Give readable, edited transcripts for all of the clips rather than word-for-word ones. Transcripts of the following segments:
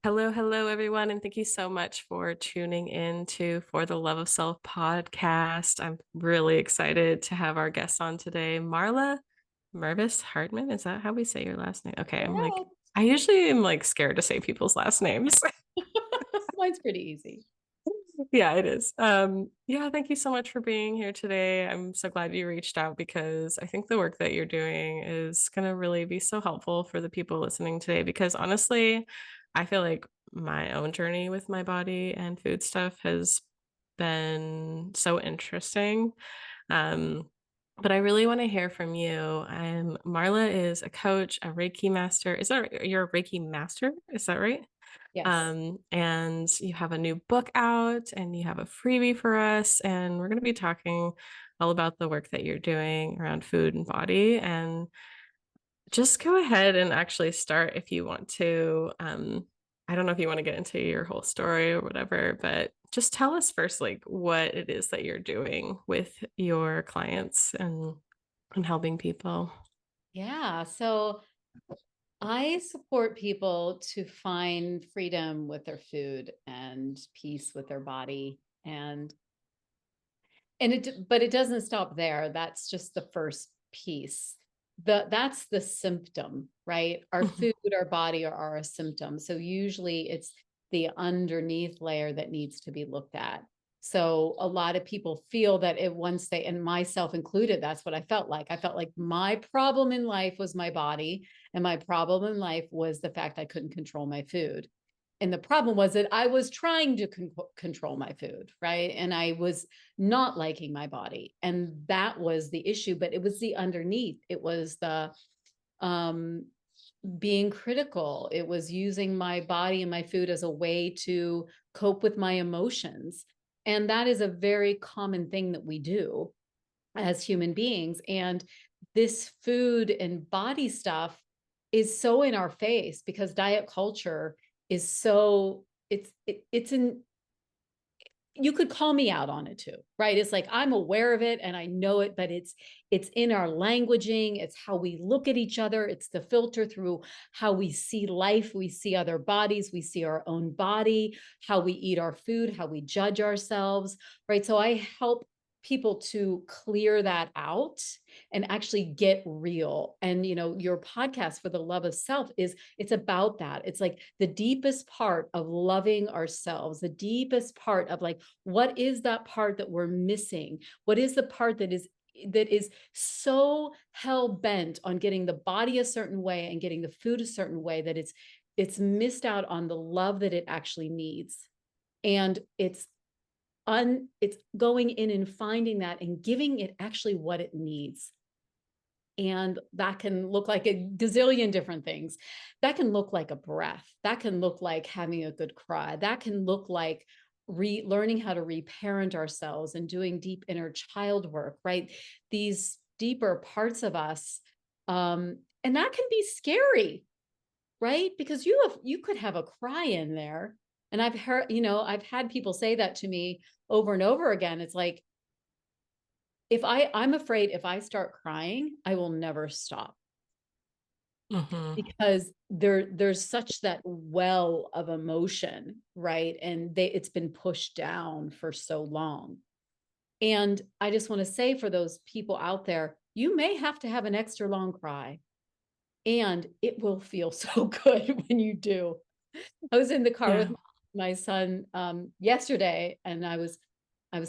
Hello, hello, everyone, and thank you so much for tuning in to For the Love of Self podcast. I'm really excited to have our guest on today, Marla Mervis Hartman. Is that how we say your last name? Okay, Correct. I usually am like scared to say people's last names. Mine's pretty easy. Yeah, it is. Yeah, thank you so much for being here today. I'm so glad you reached out because I think the work that you're doing is going to really be so helpful for the people listening today. Because honestly, I feel like my own journey with my body and food stuff has been so interesting. Um, but I really want to hear from you. Marla is a coach, a Reiki master. Is that you're a Reiki master? Is that right? Yes. And you have a new book out and you have a freebie for us. And we're going to be talking all about the work that you're doing around food and body. And just go ahead and actually start if you want to. I don't know if you want to get into your whole story or whatever, but just tell us first, like what it is that you're doing with your clients and helping people. Yeah. So I support people to find freedom with their food and peace with their body. But it doesn't stop there. That's just the first piece. That's the symptom, right? Our Mhm. food, our body are a symptom. So usually it's the underneath layer that needs to be looked at. So a lot of people feel that it once they, and myself included, that's what I felt like. I felt like my problem in life was my body, and my problem in life was the fact I couldn't control my food. And the problem was that I was trying to control my food, right? And I was not liking my body. And that was the issue, but it was the underneath. It was the um, being critical. It was using my body and my food as a way to cope with my emotions. And that is a very common thing that we do as human beings. And this food and body stuff is so in our face because diet culture is so it's in you could call me out on it too, right? It's like I'm aware of it and I know it, but it's in our languaging, it's how we look at each other, it's the filter through how we see life, we see other bodies, we see our own body, how we eat our food, how we judge ourselves, right? So I help people to clear that out and actually get real. And your podcast For the Love of Self is it's about that. It's like the deepest part of loving ourselves, the deepest part of like what is that part that we're missing? What is the part that is so hell bent on getting the body a certain way and getting the food a certain way that it's missed out on the love that it actually needs. And it's going in and finding that and giving it actually what it needs. And that can look like a gazillion different things. That can look like a breath. That can look like having a good cry. That can look like learning how to reparent ourselves and doing deep inner child work, right? These deeper parts of us. And that can be scary, right? Because you could have a cry in there. And I've heard, I've had people say that to me over and over again. It's like, I'm afraid if I start crying, I will never stop Mhm. because there's such that well of emotion, right? And it's been pushed down for so long. And I just want to say for those people out there, you may have to have an extra long cry and it will feel so good when you do. I was in the car with Yeah. my son yesterday, and I was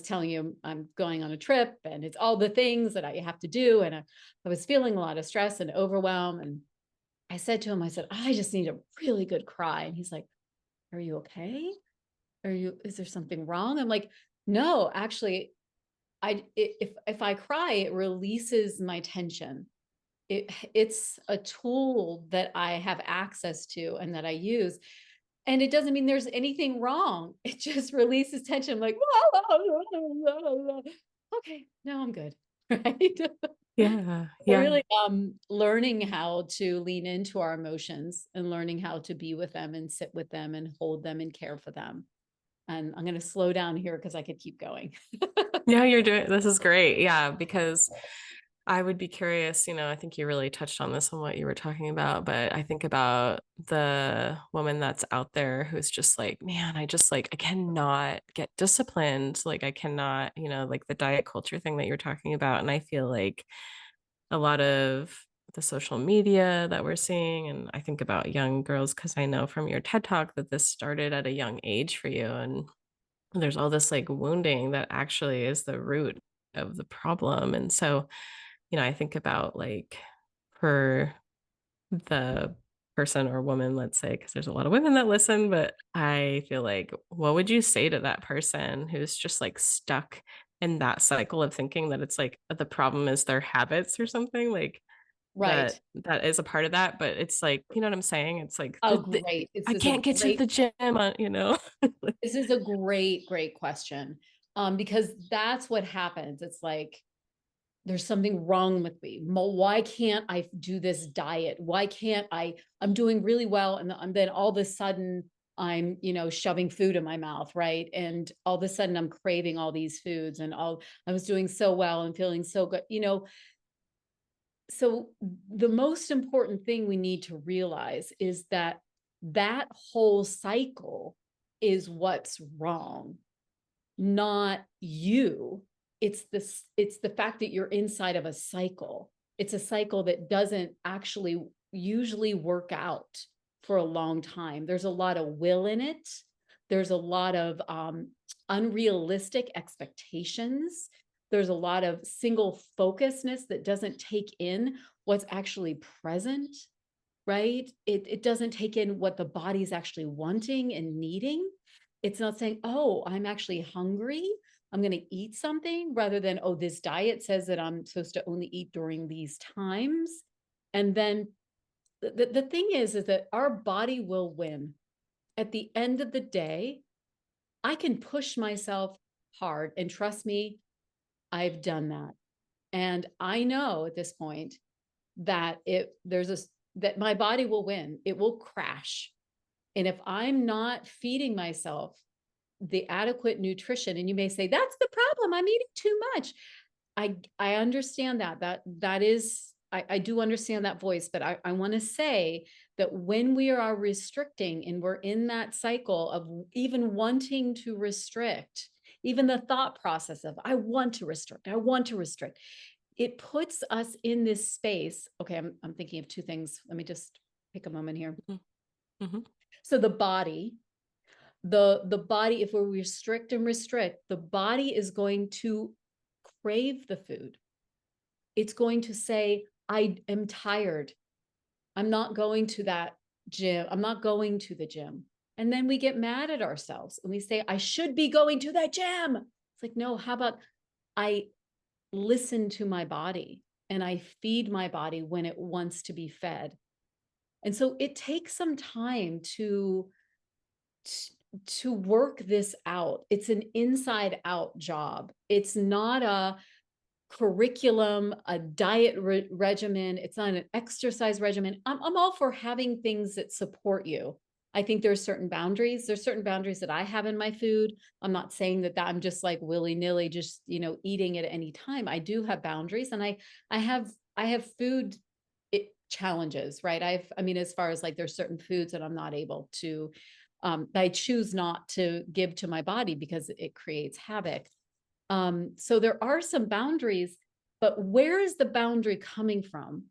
telling you I'm going on a trip, and it's all the things that I have to do, and I was feeling a lot of stress and overwhelm. And I said to him, I said, I just need a really good cry. And he's like, "Are you okay? Is there something wrong?" I'm like, "No, actually, if I cry, it releases my tension. It's a tool that I have access to and that I use. And it doesn't mean there's anything wrong. It just releases tension. I'm like, okay, now I'm good. Right. Yeah. So Yeah. really learning how to lean into our emotions and learning how to be with them and sit with them and hold them and care for them. And I'm going to slow down here because I could keep going. No, you're doing this is great. Yeah, because I would be curious, I think you really touched on this on what you were talking about, but I think about the woman that's out there who's just like, man, I cannot get disciplined. Like I cannot, like the diet culture thing that you're talking about. And I feel like a lot of the social media that we're seeing, and I think about young girls because I know from your TED talk that this started at a young age for you. And there's all this like wounding that actually is the root of the problem. And so, I think about like for the person or woman, let's say, because there's a lot of women that listen, but I feel like, what would you say to that person who's just like stuck in that cycle of thinking that it's like the problem is their habits or something like Right. that is a part of that, but it's like, you know what I'm saying? It's like Oh, great. I can't get to the gym. This is a great, great question. Because that's what happens. It's like, there's something wrong with me. Why can't I do this diet? Why can't I'm doing really well. And then all of a sudden I'm, shoving food in my mouth. Right. And all of a sudden I'm craving all these foods I was doing so well and feeling so good, so the most important thing we need to realize is that that whole cycle is what's wrong, not you. It's the fact that you're inside of a cycle. It's a cycle that doesn't actually usually work out for a long time. There's a lot of will in it. There's a lot of unrealistic expectations. There's a lot of single focusedness that doesn't take in what's actually present, right? It doesn't take in what the body's actually wanting and needing. It's not saying, oh, I'm actually hungry, I'm going to eat something, rather than, oh, this diet says that I'm supposed to only eat during these times. And then the thing is that our body will win. At the end of the day, I can push myself hard, and trust me, I've done that. And I know at this point that that my body will win. It will crash. And if I'm not feeding myself the adequate nutrition, and you may say, that's the problem, I'm eating too much. I understand that is, I do understand that voice, but I want to say that when we are restricting and we're in that cycle of even wanting to restrict, even the thought process of, I want to restrict, I want to restrict, it puts us in this space. Okay, I'm thinking of two things. Let me just pick a moment here. Mm-hmm. So the body, the body, if we restrict, the body is going to crave the food. It's going to say, I am tired. I'm not going to that gym. I'm not going to the gym. And then we get mad at ourselves and we say, I should be going to that gym. It's like, no, how about I listen to my body and I feed my body when it wants to be fed. And so it takes some time to work this out. It's an inside out job. It's not a curriculum, a diet regimen. It's not an exercise regimen. I'm all for having things that support you. I think there's certain boundaries. There's certain boundaries that I have in my food. I'm not saying that I'm just like willy-nilly, just, eating at any time. I do have boundaries, and I have food challenges, right? As far as like, there's certain foods that I'm not able to, I choose not to give to my body because it creates havoc. So there are some boundaries, but where is the boundary coming from?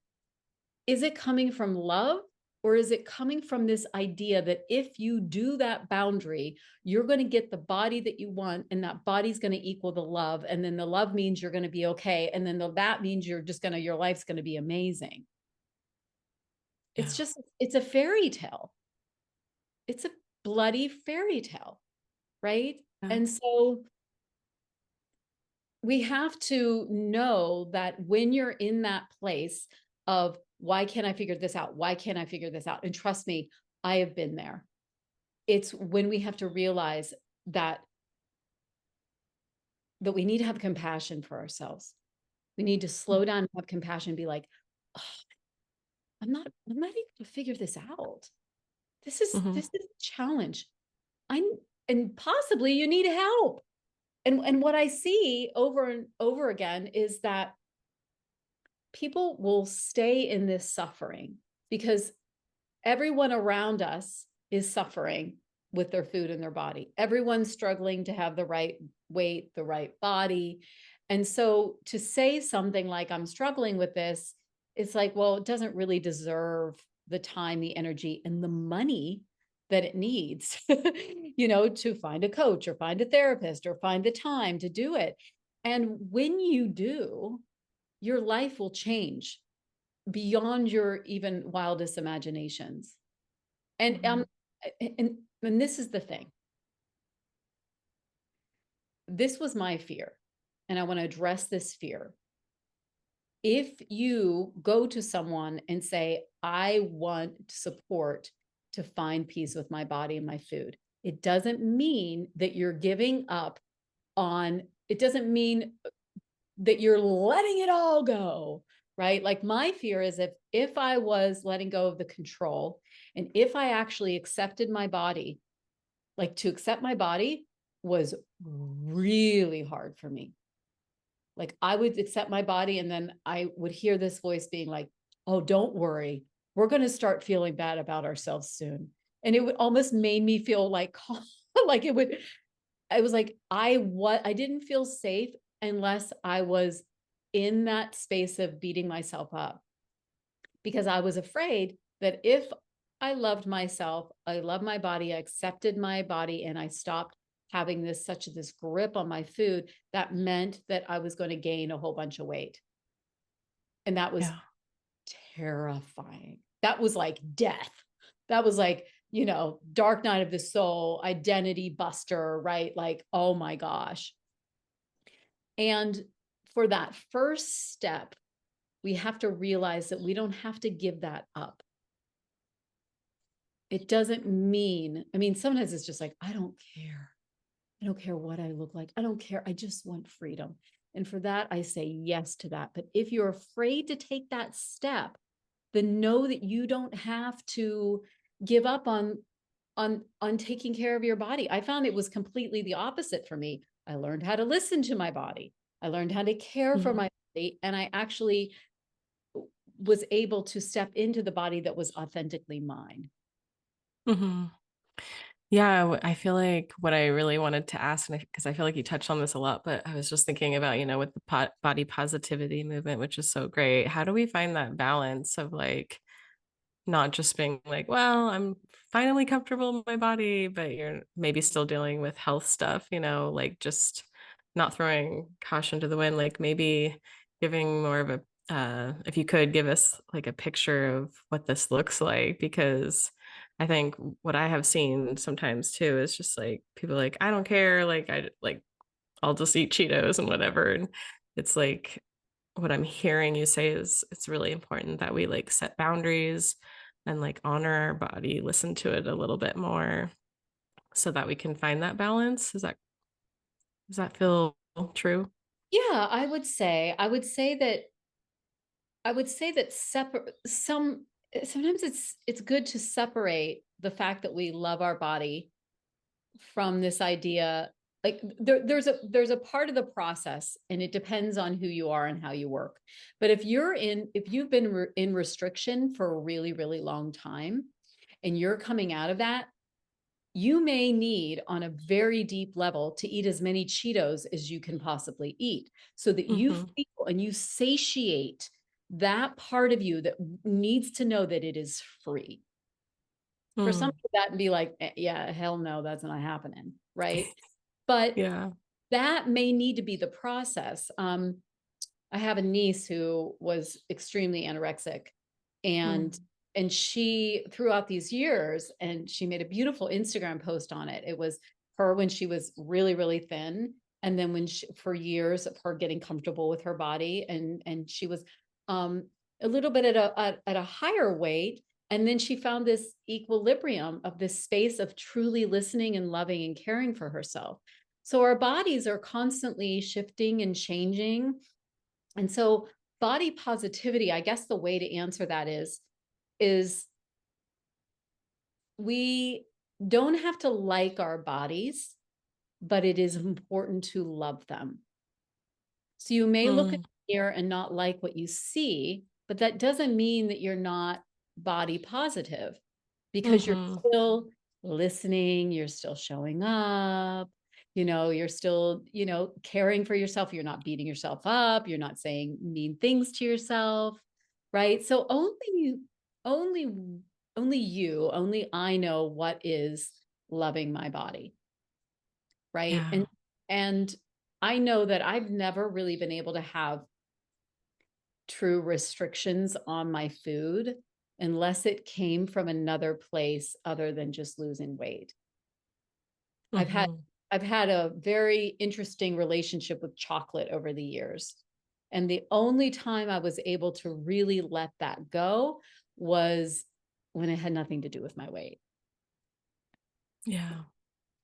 Is it coming from love, or is it coming from this idea that if you do that boundary, you're going to get the body that you want, and that body's going to equal the love. And then the love means you're going to be okay. And then that means your life's going to be amazing. Yeah. It's a fairy tale. It's a bloody fairy tale, right? Yeah. And so we have to know that when you're in that place of, why can't I figure this out? Why can't I figure this out? And trust me, I have been there. It's when we have to realize that we need to have compassion for ourselves. We need to slow down and have compassion, and be like, oh, I'm not able to figure this out. Mm-hmm. This is a challenge. And possibly you need help. And what I see over and over again is that people will stay in this suffering because everyone around us is suffering with their food and their body. Everyone's struggling to have the right weight, the right body. And so to say something like, I'm struggling with this, it's like, well, it doesn't really deserve the time, the energy, and the money that it needs, to find a coach or find a therapist or find the time to do it. And when you do, your life will change beyond your even wildest imaginations. And Mhm. and this is the thing. This was my fear, and I want to address this fear. If you go to someone and say, I want support to find peace with my body and my food, it doesn't mean that you're giving up on, it doesn't mean that you're letting it all go, right? Like my fear is if I was letting go of the control and if I actually accepted my body, like to accept my body was really hard for me. Like I would accept my body and then I would hear this voice being like, "Oh, don't worry. We're going to start feeling bad about ourselves soon." And it would almost made me feel like like it would I was like I didn't feel safe unless I was in that space of beating myself up because I was afraid that if I loved myself, I loved my body, I accepted my body, and I stopped having this grip on my food, that meant that I was going to gain a whole bunch of weight. And that was Yeah. terrifying. That was like death. That was like, dark night of the soul, identity buster, right? Like, oh my gosh. And for that first step, we have to realize that we don't have to give that up. It doesn't mean, I mean, sometimes it's just like, I don't care. I don't care what I look like. I don't care. I just want freedom. And for that, I say yes to that. But if you're afraid to take that step, then know that you don't have to give up on taking care of your body. I found it was completely the opposite for me. I learned how to listen to my body. I learned how to care for Mhm. my body. And I actually was able to step into the body that was authentically mine. Mhm. Yeah, I feel like what I really wanted to ask, and because I feel like you touched on this a lot, but I was just thinking about, with the body positivity movement, which is so great. How do we find that balance of like not just being like, well, I'm finally comfortable in my body, but you're maybe still dealing with health stuff, like just not throwing caution to the wind, like maybe giving more of a, if you could give us like a picture of what this looks like, because I think what I have seen sometimes too is just like people like, I don't care, I'll just eat Cheetos and whatever. And it's like, what I'm hearing you say is it's really important that we like set boundaries and like honor our body, listen to it a little bit more so that we can find that balance. Does that feel true? Yeah, I would say that sometimes it's good to separate the fact that we love our body from this idea. Like there's a part of the process and it depends on who you are and how you work. But if you've been in restriction for a really really long time and you're coming out of that, you may need on a very deep level to eat as many Cheetos as you can possibly eat so that you Mhm. feel and you satiate that part of you that needs to know that it is free. For some Mm. people, that and be like, yeah, hell no, that's not happening. Right. But Yeah. that may need to be the process. I have a niece who was extremely anorexic and Mm. and she throughout these years and she made a beautiful Instagram post on it. It was her when she was really really thin and then for years of her getting comfortable with her body and she was um a little bit at a higher weight and then she found this equilibrium of this space of truly listening and loving and caring for herself. So our bodies are constantly shifting and changing and so body positivity, I guess the way to answer that is we don't have to like our bodies, but it is important to love them. So you may look at Mm. hear and not like what you see, but that doesn't mean that you're not body positive, because you're Mhm. still listening, you're still showing up, you're still, caring for yourself. You're not beating yourself up, you're not saying mean things to yourself, right? So only only I know what is loving my body, right? Yeah. And I know that I've never really been able to have true restrictions on my food unless it came from another place other than just losing weight. I've had Mhm. I've had a very interesting relationship with chocolate over the years. And the only time I was able to really let that go was when it had nothing to do with my weight, Yeah.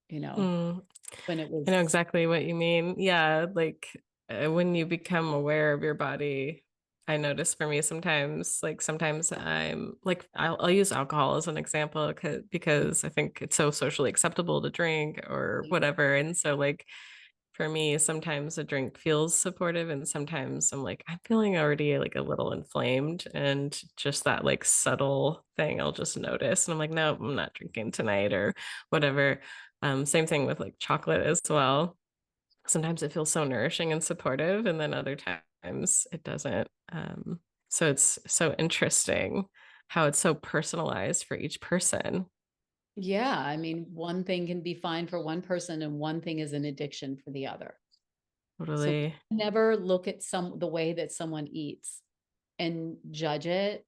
you know, Mm. when it I know was, exactly what you mean. Yeah, like, when you become aware of your body, I notice for me sometimes, like, sometimes I'm like, I'll use alcohol as an example because I think it's so socially acceptable to drink or whatever. And so, like, for me, sometimes a drink feels supportive, and sometimes I'm like, I'm feeling already like a little inflamed, and just that like subtle thing I'll just notice. And I'm like, no, I'm not drinking tonight or whatever. Same thing with like chocolate as well. Sometimes it feels so nourishing and supportive, and then other times it doesn't. So it's so interesting how it's so personalized for each person. yeah, I mean, one thing can be fine for one person and one thing is an addiction for the other. So Totally. never look at the way that someone eats and judge it,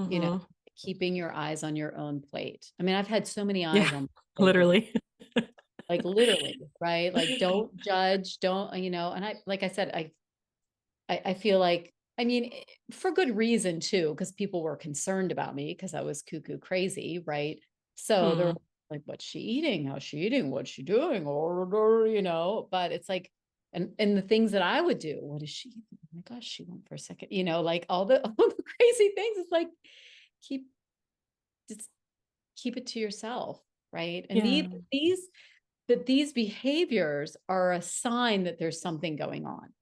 you know, Hmm. keeping your eyes on your own plate. I mean, I've had so many Yeah, eyes on my plate with, literally. like, literally, right? Like, don't judge, don't, and like I said, I feel like, I mean, for good reason too, because people were concerned about me because I was cuckoo crazy, right? So they're Mm, like, what's she eating? How's she eating? What's she doing? But it's like, and the things that I would do, what is she eating? Oh my gosh, she went for a second, like all the all the crazy things. It's like, keep just keep it to yourself, right? And yeah. these behaviors are a sign that there's something going on.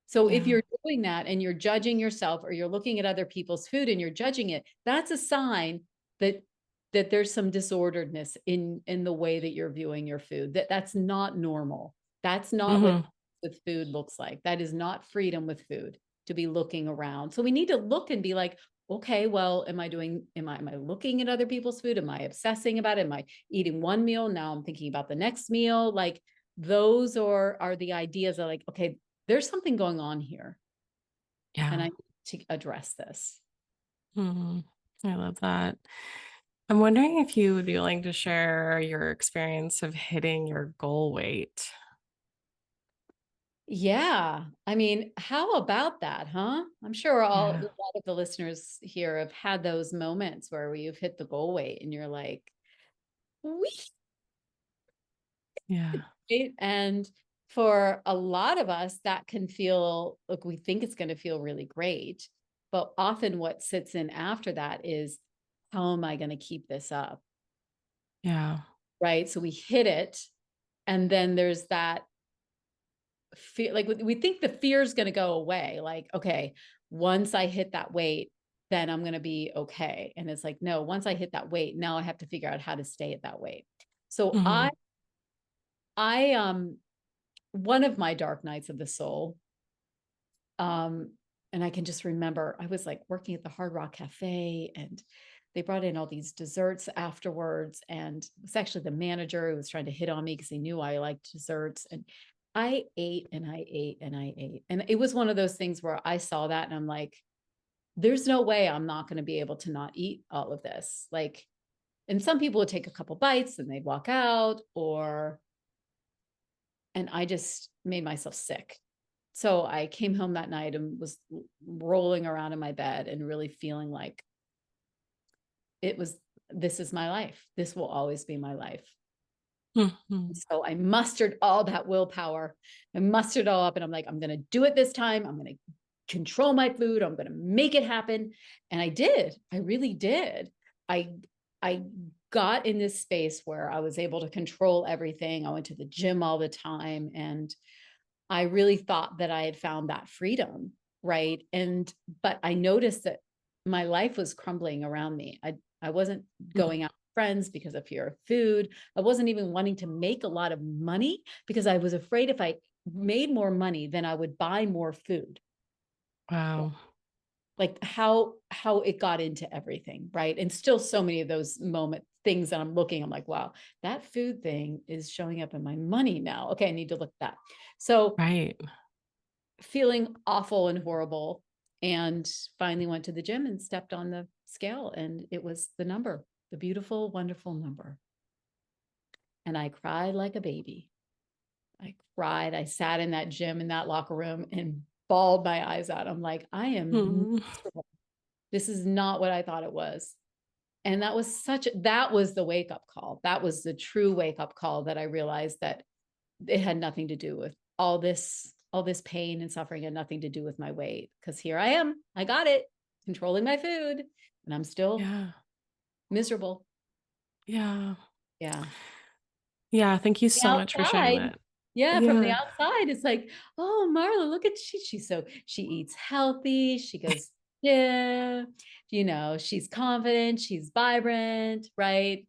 So if Yeah. you're doing that and you're judging yourself, or you're looking at other people's food and you're judging it, that's a sign that there's some disorderedness in the way that you're viewing your food. That's not normal. That's not what Hmm. with food looks like. That is not freedom with food, to be looking around. So we need to look and be like, okay, well, am I looking at other people's food? Am I obsessing about it? Am I eating one meal? Now I'm thinking about the next meal. Like, those are the ideas that, like, okay, there's something going on here and I Yeah. need to address this. Hmm. I love that. I'm wondering if you would be willing to share your experience of hitting your goal weight. Yeah. I mean, how about that, huh? I'm sure a Yeah. lot of the listeners here have had those moments where you've hit the goal weight and you're like, we. Yeah. And for a lot of us, that can feel, look, we think it's going to feel really great. But often what sits in after that is, how am I going to keep this up? Yeah. Right. So we hit it. And then there's that fear, like we think the fear is going to go away. Like, okay, once I hit that weight, then I'm going to be okay. And it's like, no, once I hit that weight, now I have to figure out how to stay at that weight. So Hmm. I one of my dark nights of the soul, um, and I can just remember I was like working at the Hard Rock Cafe, and they brought in all these desserts afterwards. And it was actually the manager who was trying to hit on me because he knew I liked desserts. And I ate and I ate and I ate. And it was one of those things where I saw that and I'm like, there's no way I'm not going to be able to not eat all of this. Like, and some people would take a couple bites and they'd walk out, and I just made myself sick. So I came home that night and was rolling around in my bed and really feeling like it was, this is my life. This will always be my life. Hmm. So I mustered all that willpower. I mustered it all up and I'm like, I'm going to do it this time. I'm going to control my food. I'm going to make it happen. And I did. I really did. I I got in this space where I was able to control everything. I went to the gym all the time, and I really thought that I had found that freedom. right? And but I noticed that my life was crumbling around me. I wasn't Mm. going out with friends because of fear of food. I wasn't even wanting to make a lot of money because I was afraid if I made more money, then I would buy more food. Wow. Like how it got into everything, right? And still so many of those moment things that I'm looking, I'm like, wow, that food thing is showing up in my money now. Okay, I need to look at that. So Right. feeling awful and horrible, and finally went to the gym and stepped on the scale, and it was the number, the beautiful, wonderful number. And I cried like a baby. I cried. I sat in that gym, in that locker room, and bawled my eyes out. I'm like, I am Mm. miserable. This is not what I thought it was. And that was the wake up call. That was the true wake up call, that I realized that it had nothing to do with all this pain and suffering, had nothing to do with my weight. Cause here I am, I got it, controlling my food, and I'm still Yeah. miserable. Yeah. Yeah. Yeah. Thank you The so much for sharing outside, that. yeah, from the Yeah. outside, it's like, oh, Marla, look at she eats healthy, she goes, yeah, she's confident, she's vibrant, right?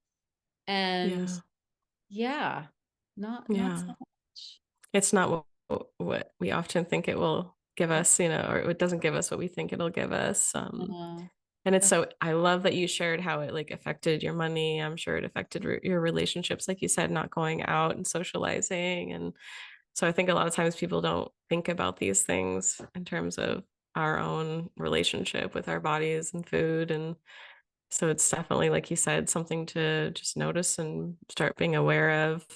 And Yeah. yeah, not so Yeah. much. It's not what we often think it will give Yeah. us, or it doesn't give us what we think it'll give us. Uh, And it's that's so I love that you shared how it like affected your money. I'm sure it affected your relationships, like you said, not going out and socializing. And so I think a lot of times people don't think about these things in terms of our own relationship with our bodies and food. And so it's definitely, like you said, something to just notice and start being aware of.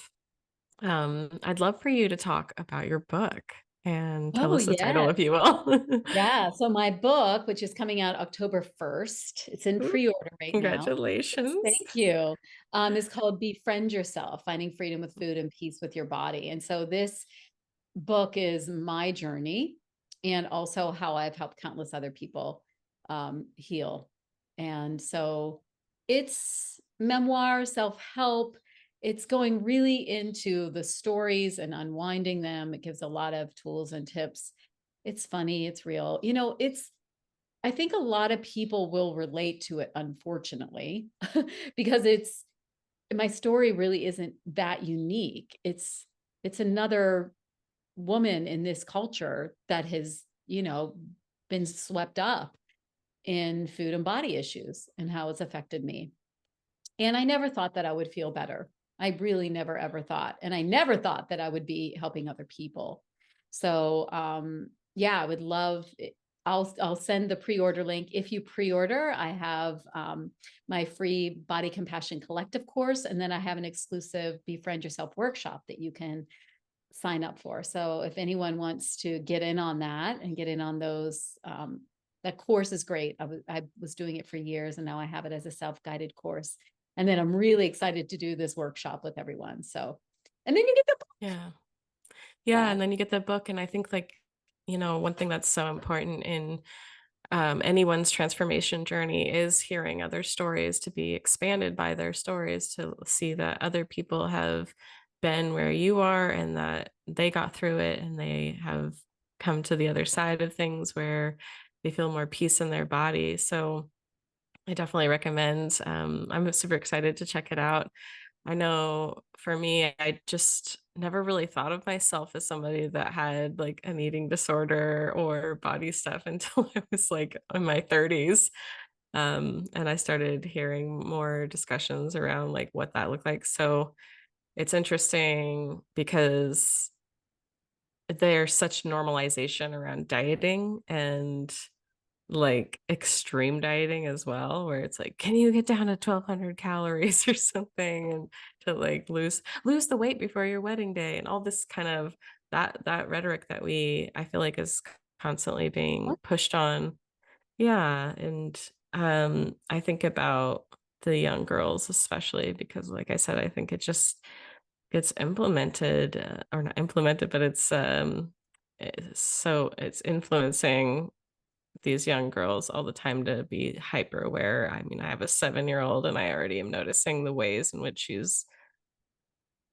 I'd love for you to talk about your book and tell oh, us the title, yes. if you will. Yeah, so my book, which is coming out October 1st, it's in Ooh, pre-order right now. Yes, congratulations. thank you. Is called Befriend Yourself: Finding Freedom with Food and Peace with Your Body. And so this book is my journey, and also how I've helped countless other people heal. And so it's memoir, self-help. It's going really into the stories and unwinding them. It gives a lot of tools and tips. It's funny, it's real. I think a lot of people will relate to it, unfortunately, because my story really isn't that unique. It's another woman in this culture that has, been swept up in food and body issues and how it's affected me. And I never thought that I would feel better. I really never ever thought. And I never thought that I would be helping other people. So yeah, I would love it. I'll send the pre-order link. If you pre-order, I have my free Body Compassion Collective course, and then I have an exclusive Befriend Yourself workshop that you can sign up for. So if anyone wants to get in on that and get in on those, that course is great. I was doing it for years, and now I have it as a self-guided course. And then I'm really excited to do this workshop with everyone. So, and then you get the book. Yeah. Yeah, Yeah. and then you get the book, and I think, like, one thing that's so important in, anyone's transformation journey is hearing other stories, to be expanded by their stories, to see that other people have been where you are and that they got through it and they have come to the other side of things where they feel more peace in their body. So I definitely recommend. I'm super excited to check it out. I know for me, I just never really thought of myself as somebody that had like an eating disorder or body stuff until I was like in my 30s. And I started hearing more discussions around like what that looked like. So it's interesting because there's such normalization around dieting and like extreme dieting as well, where it's like, can you get down to 1,200 calories or something, and to like lose the weight before your wedding day, and all this kind of that rhetoric that I feel like is constantly being pushed on. Yeah, and I think about the young girls especially because, like I said, I think it just gets implemented, or not implemented, but it's influencing these young girls all the time to be hyper aware. I mean, I have a 7-year-old and I already am noticing the ways in which she's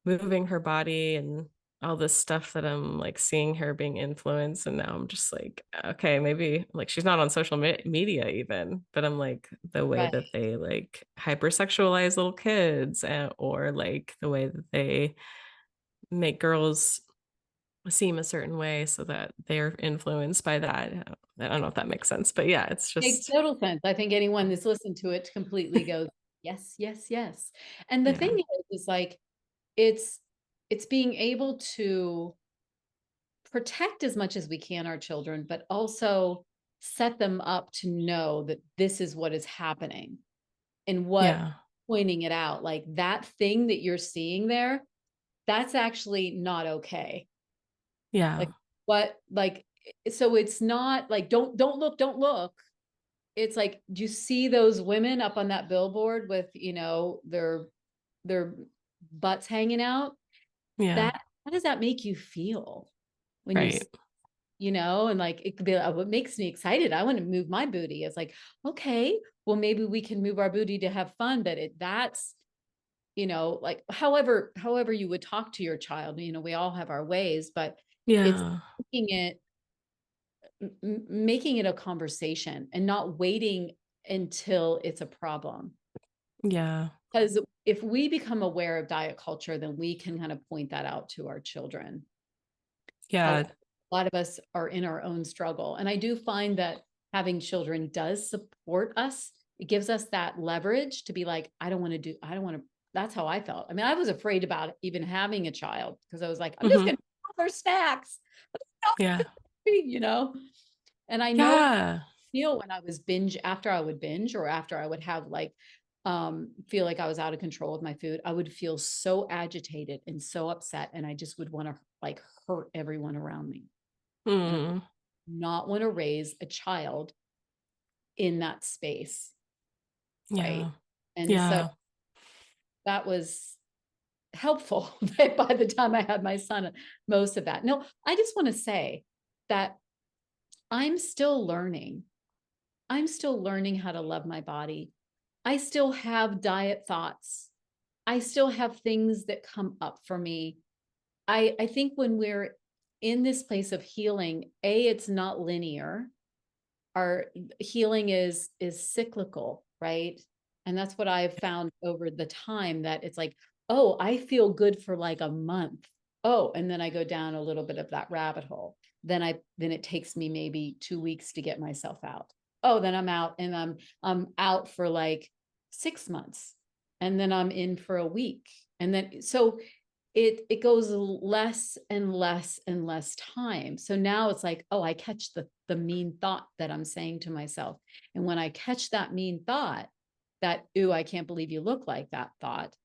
moving her body and all this stuff that I'm like seeing her being influenced. And now I'm just like, okay, maybe like she's not on social media even, but I'm like the way Right. that they like hypersexualize little kids or like the way that they make girls seem a certain way so that they're influenced by that. I don't know if that makes sense, but yeah, it's Makes just, total sense. I think anyone that's listened to it completely goes, yes, yes, yes. And the yeah, thing is like it's it's being able to protect as much as we can our children, but also set them up to know that this is what is happening and what yeah, pointing it out. Like that thing that you're seeing there, that's actually not okay. Like yeah, what like so it's not like don't look, don't look. It's like, do you see those women up on that billboard with, their butts hanging out? yeah, That how does that make you feel when right. and like it could be like, what makes me excited? I want to move my booty. It's like, okay, well, maybe we can move our booty to have fun, but that's, like however you would talk to your child, we all have our ways, but it's Yeah, making it making it a conversation and not waiting until it's a problem. yeah, Because if we become aware of diet culture, then we can kind of point that out to our children. yeah, A lot of us are in our own struggle. And I do find that having children does support us. It gives us that leverage to be like, I don't want to, that's how I felt. I mean, I was afraid about even having a child because I was like, I'm just hmm going to their snacks, yeah, you know? And I know yeah, feel when I was binge after I would binge or after I would have like feel like I was out of control with my food, I would feel so agitated and so upset and I just would want to like hurt everyone around me. And I mm, not want to raise a child in that space, right? yeah, And so yeah, that was helpful by the time I had my son, most of that. No, I just want to say that I'm still learning. I'm still learning how to love my body. I still have diet thoughts. I still have things that come up for me. I think when we're in this place of healing, it's not linear. Our healing is cyclical, right? And that's what I've found over the time that it's like, oh, I feel good for like a month. Oh, and then I go down a little bit of that rabbit hole. Then it takes me maybe 2 weeks to get myself out. Oh, then I'm out and I'm out for like 6 months. And then I'm in for a week. And then so it goes less and less and less time. So now it's like, oh, I catch the mean thought that I'm saying to myself. And when I catch that mean thought, that, ooh, I can't believe you look like that thought,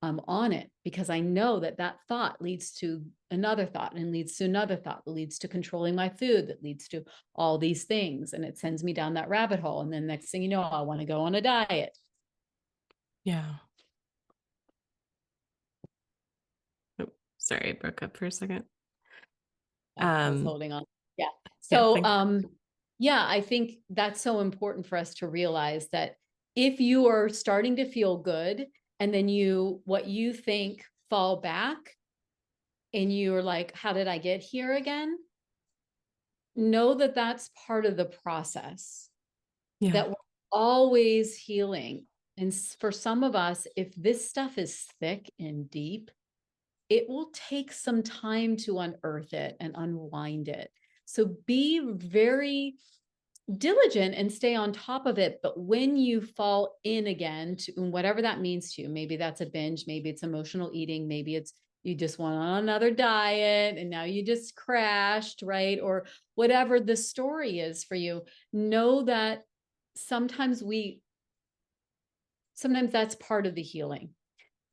I'm on it because I know that that thought leads to another thought and leads to another thought that leads to controlling my food, that leads to all these things. And it sends me down that rabbit hole. And then next thing you know, I want to go on a diet. yeah. Oh, sorry, I broke up for a second. I was Um, holding on. Yeah. yeah, So, thank, yeah, I think that's so important for us to realize that if you are starting to feel good and then what you think fall back and you're like, how did I get here again? Know that that's part of the process, yeah, that we're always healing. And for some of us, if this stuff is thick and deep, it will take some time to unearth it and unwind it. So be very diligent and stay on top of it. But when you fall in again to whatever that means to you, maybe that's a binge, maybe it's emotional eating, maybe it's you just went on another diet and now you just crashed, right? Or whatever the story is for you, know that sometimes sometimes that's part of the healing.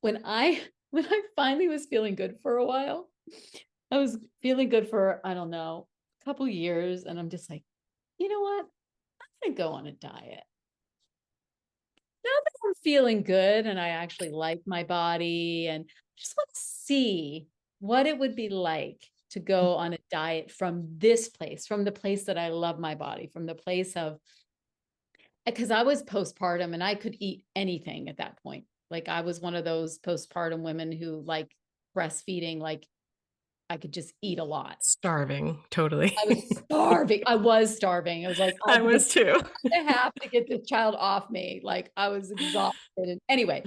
When I when I finally was feeling good for a while, I was feeling good for, I don't know, a couple years. And I'm just like, you know what? I'm going to go on a diet. Now that I'm feeling good and I actually like my body and just want to see what it would be like to go on a diet from this place, from the place that I love my body, from the place of, because I was postpartum and I could eat anything at that point. Like I was one of those postpartum women who like breastfeeding, like I could just eat a lot. Starving, totally. I was starving. I was starving. I was like, I was too. I have to get this child off me. Like I was exhausted. And anyway,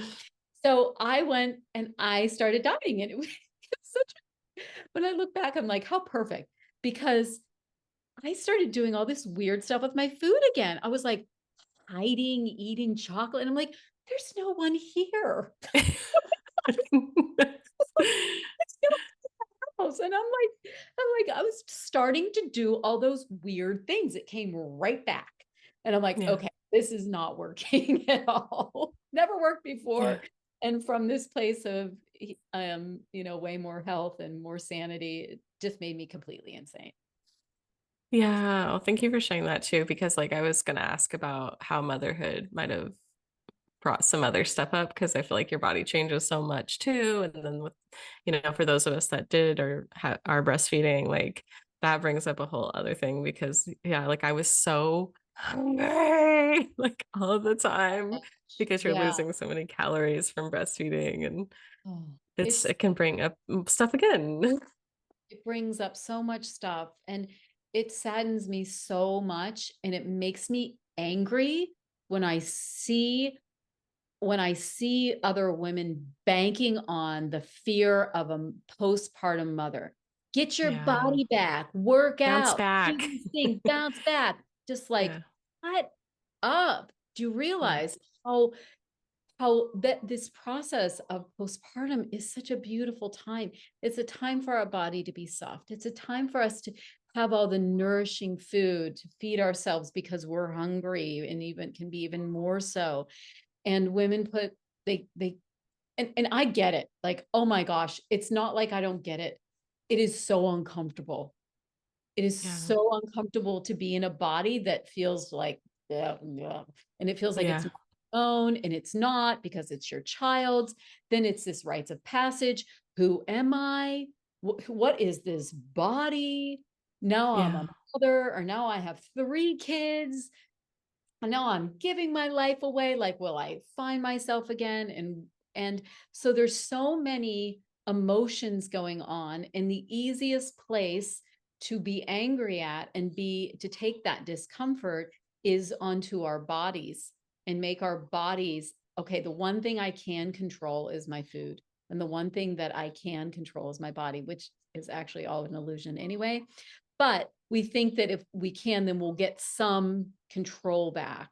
so I went and I started dieting, and it was such when I look back, I'm like, how perfect. Because I started doing all this weird stuff with my food again. I was like hiding, eating chocolate. And I'm like, there's no one here. There's no house. And I was starting to do all those weird things. It came right back. And I'm like, Yeah. okay, this is not working at all. Never worked Yeah. before. And from this place of way more health and more sanity, it just made me completely insane. Yeah. Well, thank you for sharing that too, because like I was gonna ask about how motherhood might have brought some other stuff up because I feel like your body changes so much too. And then with, for those of us that did or are breastfeeding, like that brings up a whole other thing because yeah, like I was so hungry like all the time because you're Yeah. losing so many calories from breastfeeding and Oh, it can bring up stuff again. it brings up so much stuff, and it saddens me so much, and it makes me angry when I see other women banking on the fear of a postpartum mother. Get your Yeah. body back, work Bounce out, do back. these things, bounce back. Just like, Yeah. shut up. Do you Yeah. realize how that this process of postpartum is such a beautiful time? It's a time for our body to be soft. It's a time for us to have all the nourishing food to feed ourselves because we're hungry, and even can be even more so. And women put they and I get it. Like, oh my gosh, it's not like I don't get it. It is so uncomfortable. It is Yeah. so uncomfortable to be in a body that feels like, yeah, yeah. And it feels like it's Yeah. not your own, and it's not because it's your child's. Then it's this rites of passage. Who am I? What is this body? Now I'm a Yeah. mother, or now I have 3 kids. And now I'm giving my life away. Like, will I find myself again? And so there's so many emotions going on, and the easiest place to be angry at and be to take that discomfort is onto our bodies, and make our bodies okay. The one thing I can control is my food, and the one thing that I can control is my body, which is actually all an illusion anyway. But we think that if we can, then we'll get some control back.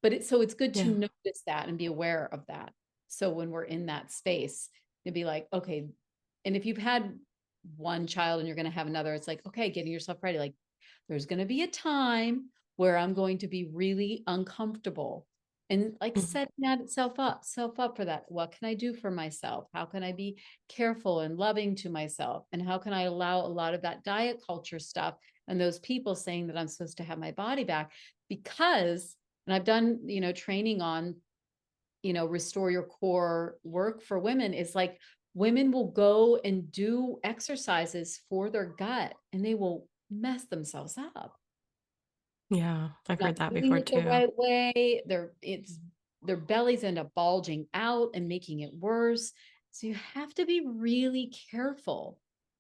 But it's good to Yeah. notice that and be aware of that. So when we're in that space, to be like, okay, and if you've had one child and you're going to have another, it's like, okay, getting yourself ready. Like, there's going to be a time where I'm going to be really uncomfortable, and like Mhm. setting that self up for that. What can I do for myself? How can I be careful and loving to myself? And how can I allow a lot of that diet culture stuff and those people saying that I'm supposed to have my body back? Because, and I've done, training on, restore your core work for women, is like women will go and do exercises for their gut, and they will mess themselves up, Yeah. I've not heard that doing before it the too. right way. Their bellies end up bulging out and making it worse. So you have to be really careful.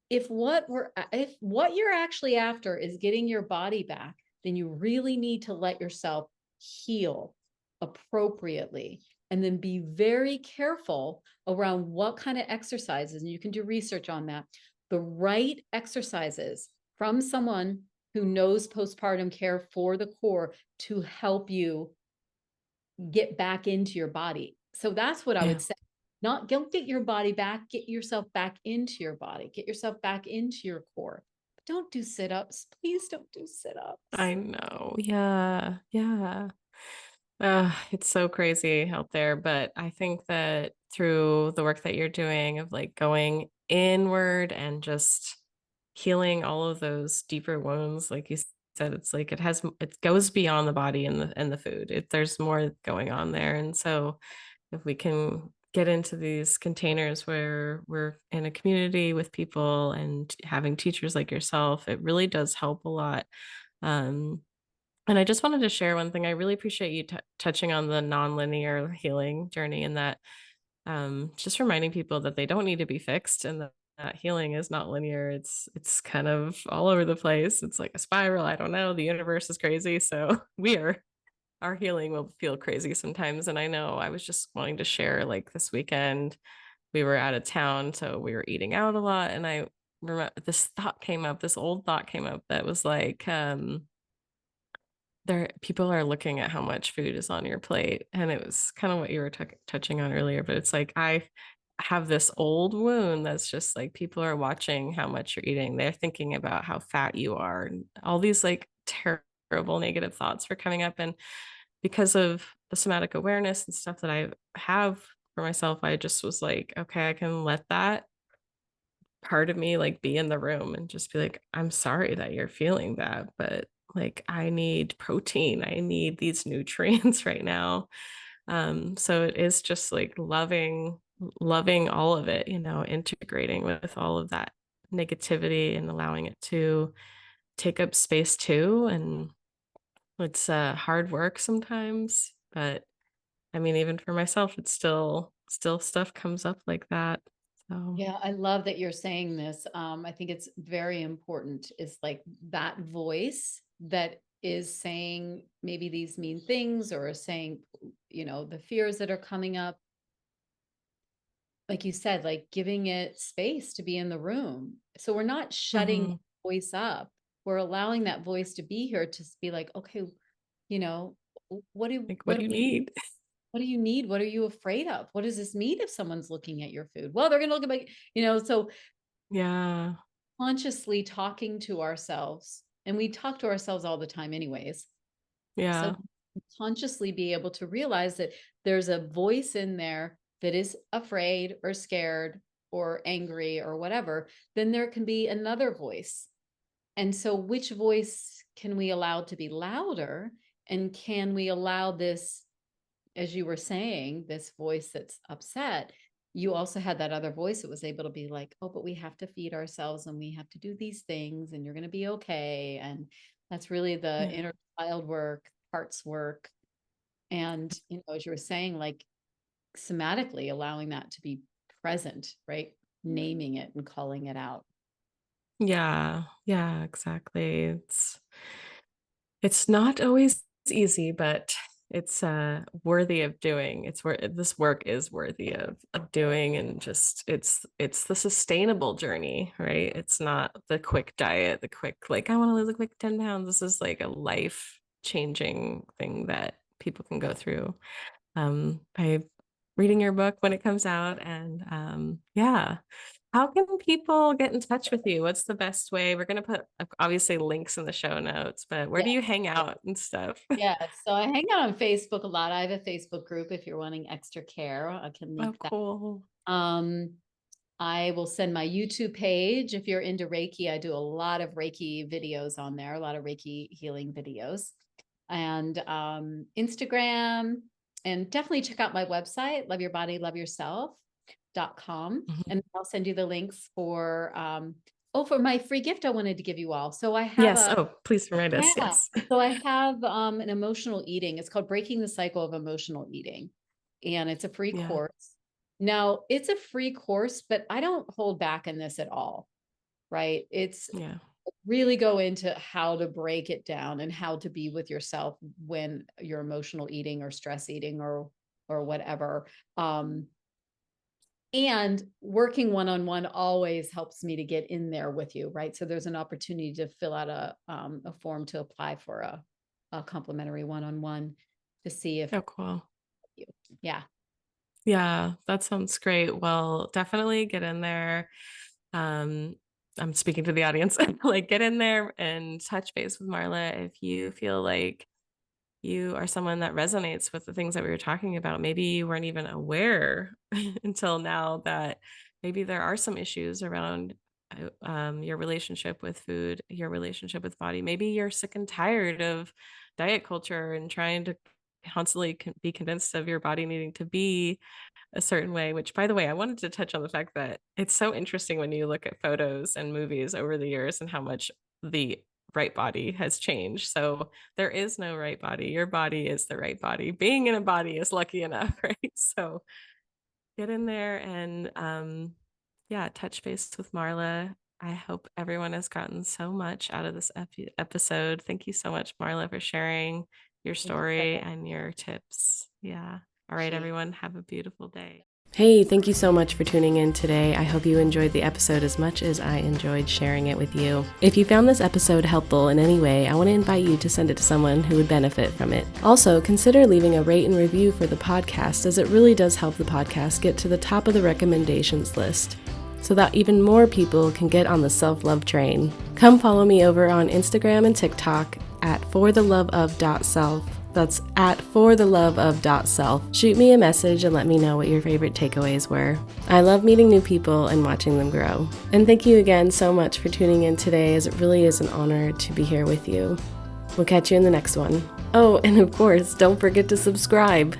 If what you're actually after is getting your body back, then you really need to let yourself heal appropriately, and then be very careful around what kind of exercises, and you can do research on that. The right exercises from someone who knows postpartum care for the core to help you get back into your body. So that's what I would Yeah. say. Not don't get your body back, get yourself back into your body, get yourself back into your core. But don't do sit-ups. Please don't do I sit-ups. know. Yeah. Yeah. It's so crazy out there, but I think that through the work that you're doing of like going inward and just healing all of those deeper wounds, like you said, it's like it goes beyond the body and the food. There's more going on there. And so if we can get into these containers where we're in a community with people and having teachers like yourself, it really does help a lot. Um, and I just wanted to share one thing. I really appreciate you touching on the nonlinear healing journey and that just reminding people that they don't need to be fixed and healing is not linear. It's kind of all over the place. It's like a spiral. I don't know. The universe is crazy. So our healing will feel crazy sometimes. And I know I was just wanting to share like this weekend, we were out of town, so we were eating out a lot. And I remember this old thought came up that was like, there people are looking at how much food is on your plate, and it was kind of what you were touching on earlier, but it's like I have this old wound that's just like people are watching how much you're eating. They're thinking about how fat you are, and all these like terrible negative thoughts were coming up. And because of the somatic awareness and stuff that I have for myself, I just was like, okay, I can let that part of me like be in the room and just be like, I'm sorry that you're feeling that, but like I need protein. I need these nutrients right now. So it is just like loving all of it, integrating with all of that negativity and allowing it to take up space too. And it's hard work sometimes, but I mean, even for myself, it's still stuff comes up like that. So Yeah, I love that you're saying this. I think it's very important. Is like that voice that is saying maybe these mean things or saying, the fears that are coming up. Like you said, like giving it space to be in the room. So we're not shutting mhm. the voice up. We're allowing that voice to be here to be like, okay, you know, what do Like, what do you need? what do you need? What are you afraid of? What does this mean if someone's looking at your food? Well, they're going to look at my, so Yeah. consciously talking to ourselves, and we talk to ourselves all the time anyways. So Yeah. consciously be able to realize that there's a voice in there that is afraid or scared or angry or whatever, then there can be another voice. And so which voice can we allow to be louder? And can we allow this, as you were saying, this voice that's upset? You also had that other voice that was able to be like, oh, but we have to feed ourselves and we have to do these things and you're going to be okay. And that's really the Yeah. inner child work, heart's work. And, as you were saying, like somatically allowing that to be present, right? Naming it and calling it out. Yeah. Yeah, exactly. It's not always easy, but it's worthy of doing. It's where this work is worthy of doing, and just it's the sustainable journey, right? It's not the quick diet, the quick like I want to lose a quick 10 pounds. This is like a life changing thing that people can go through by reading your book when it comes out. And yeah, how can people get in touch with you? What's the best way? We're going to put obviously links in the show notes, but where Yeah. do you hang out and stuff? Yeah. So I hang out on Facebook a lot. I have a Facebook group if you're wanting extra care. I can Oh, link that. cool. Um, I will send my YouTube page. If you're into Reiki, I do a lot of Reiki videos on there, a lot of Reiki healing videos. And Instagram, and definitely check out my website, loveyourbodyloveyourself.com. Mhm. And I'll send you the links for for my free gift I wanted to give you all. So I have Yes. Oh, please remind us. yeah. Yes. So I have an emotional eating. It's called Breaking the Cycle of Emotional Eating. And it's a free Yeah. course. Now, it's a free course, but I don't hold back in this at all, right? It's Yeah. really go into how to break it down and how to be with yourself when you're emotional eating or stress eating or whatever. And working one-on-one always helps me to get in there with you, right? So there's an opportunity to fill out a form to apply for a complimentary one-on-one to see if Oh, cool. you, yeah. Yeah, that sounds great. Well, definitely get in there. Um, I'm speaking to the audience. Like, get in there and touch base with Marla if you feel like you are someone that resonates with the things that we were talking about. Maybe you weren't even aware until now that maybe there are some issues around your relationship with food, your relationship with body. Maybe you're sick and tired of diet culture and trying to constantly be convinced of your body needing to be a certain way, which by the way, I wanted to touch on the fact that it's so interesting when you look at photos and movies over the years and how much the right body has changed. So there is no right body. Your body is the right body. Being in a body is lucky enough, right? So get in there and yeah, touch base with Marla. I hope everyone has gotten so much out of this episode. Thank you so much, Marla, for sharing your Thank you so story much. and your tips. Yeah. All right, Appreciate everyone, have a beautiful day. Hey, thank you so much for tuning in today. I hope you enjoyed the episode as much as I enjoyed sharing it with you. If you found this episode helpful in any way, I want to invite you to send it to someone who would benefit from it. Also, consider leaving a rate and review for the podcast, as it really does help the podcast get to the top of the recommendations list, so that even more people can get on the self-love train. Come follow me over on Instagram and TikTok at fortheloveof.self. That's at fortheloveof.self. Shoot me a message and let me know what your favorite takeaways were. I love meeting new people and watching them grow. And thank you again so much for tuning in today, as it really is an honor to be here with you. We'll catch you in the next one. Oh, and of course, don't forget to subscribe.